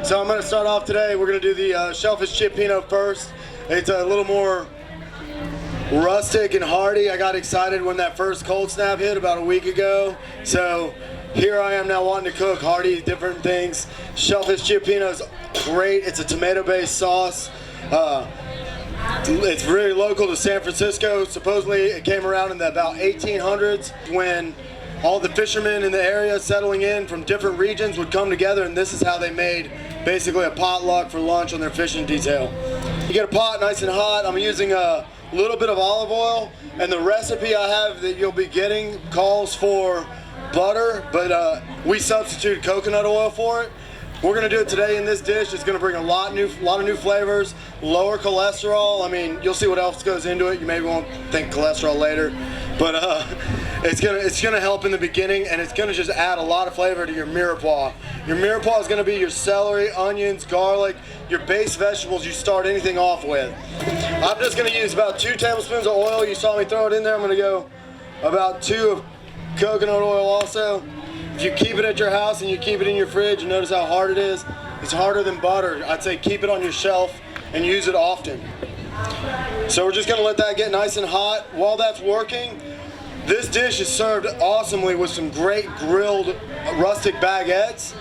So I'm going to start off today. We're going to do the Shellfish Cioppino first. It's a little more rustic and hearty. I got excited when that first cold snap hit about a week ago. So here I am now wanting to cook hearty, different things. Shellfish Cioppino is great. It's a tomato-based sauce. It's very local to San Francisco. Supposedly it came around in the about 1800s when all the fishermen in the area settling in from different regions would come together, and this is how they made basically a potluck for lunch on their fishing detail. You get a pot nice and hot. I'm using a little bit of olive oil, and the recipe I have that you'll be getting calls for butter, but we substitute coconut oil for it. We're gonna do it today in this dish. It's gonna bring a lot of new flavors, lower cholesterol. I mean, you'll see what else goes into it. You maybe won't think cholesterol later, but it's gonna help in the beginning, and it's gonna just add a lot of flavor to your mirepoix. Your mirepoix is gonna be your celery, onions, garlic, your base vegetables you start anything off with. I'm just gonna use about 2 tablespoons of oil. You saw me throw it in there. I'm gonna go about 2 of coconut oil also. If you keep it at your house and you keep it in your fridge, you notice how hard it is. It's harder than butter. I'd say keep it on your shelf and use it often. So we're just gonna let that get nice and hot. While that's working, this dish is served awesomely with some great grilled rustic baguettes.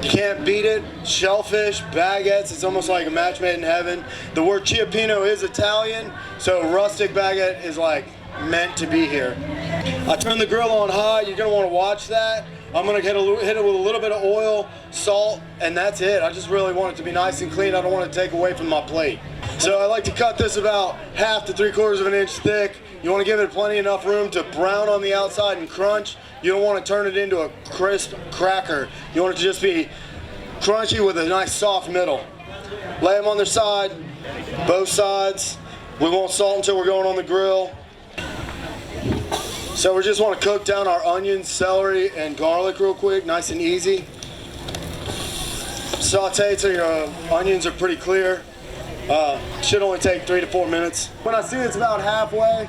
You can't beat it. Shellfish, baguettes, it's almost like a match made in heaven. The word cioppino is Italian, so rustic baguette is like meant to be here. I turn the grill on high. You're gonna wanna watch that. I'm gonna hit it with a little bit of oil, salt, and that's it. I just really want it to be nice and clean. I don't want to take away from my plate. So I like to cut this about 1/2 to 3/4 of an inch thick. You want to give it plenty enough room to brown on the outside and crunch. You don't want to turn it into a crisp cracker. You want it to just be crunchy with a nice soft middle. Lay them on their side, both sides. We won't salt until we're going on the grill. So we just want to cook down our onions, celery, and garlic real quick, nice and easy. Saute till your onions are pretty clear. Should only take 3 to 4 minutes. When I see it's about halfway,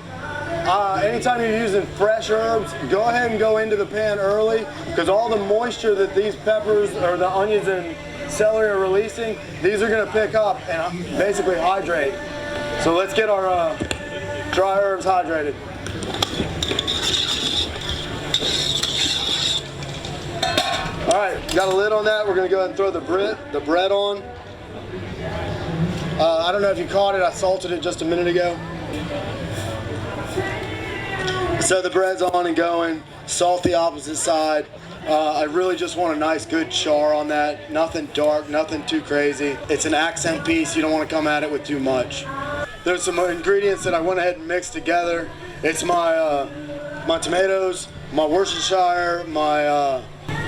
anytime you're using fresh herbs, go ahead and go into the pan early, because all the moisture that these peppers or the onions and celery are releasing, these are going to pick up and basically hydrate. So let's get our dry herbs hydrated. All right, got a lid on that. We're gonna go ahead and throw the bread on. I don't know if you caught it, I salted it just a minute ago. So the bread's on and going, salt the opposite side. I really just want a nice good char on that. Nothing dark, nothing too crazy. It's an accent piece, you don't wanna come at it with too much. There's some ingredients that I went ahead and mixed together. It's my tomatoes, my Worcestershire, my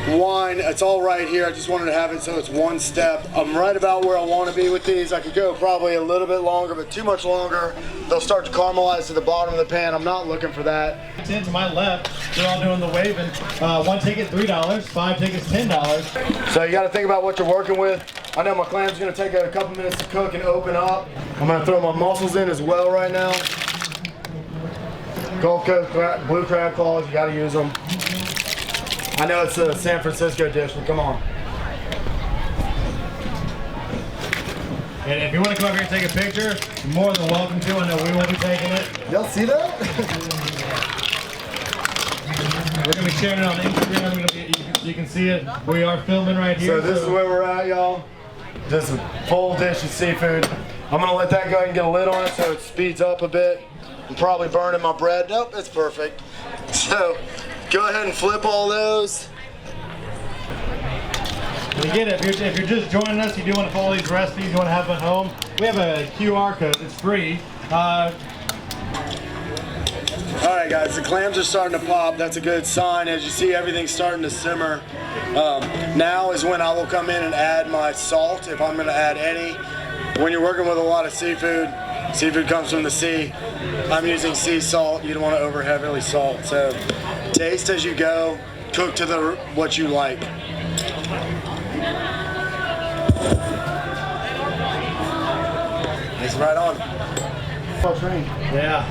wine. It's all right here. I just wanted to have it so it's one step. I'm right about where I want to be with these. I could go probably a little bit longer, but too much longer, they'll start to caramelize to the bottom of the pan. I'm not looking for that. To my left, they're all doing the waving. 1 ticket $3, 5 tickets $10. So you got to think about what you're working with. I know my clam's going to take a couple minutes to cook and open up. I'm going to throw my mussels in as well right now. Gulf Coast blue crab claws, you got to use them. I know it's a San Francisco dish, but come on. And if you want to come over here and take a picture, you're more than welcome to. I know we will be taking it. Y'all see that? We're going to be sharing it on Instagram. You can see it. We are filming right here. So this is where we're at, y'all. Just a full dish of seafood. I'm going to let that go ahead and get a lid on it so it speeds up a bit. I'm probably burning my bread. Nope, it's perfect. So go ahead and flip all those. And again, if you're just joining us, you do want to follow these recipes, you want to have them at home, we have a QR code. It's free. All right, guys, the clams are starting to pop. That's a good sign. As you see, everything's starting to simmer. Now is when I will come in and add my salt, if I'm going to add any. When you're working with a lot of seafood, seafood comes from the sea. I'm using sea salt. You don't want to over heavily salt. So taste as you go. Cook to what you like. It's right on. Yeah.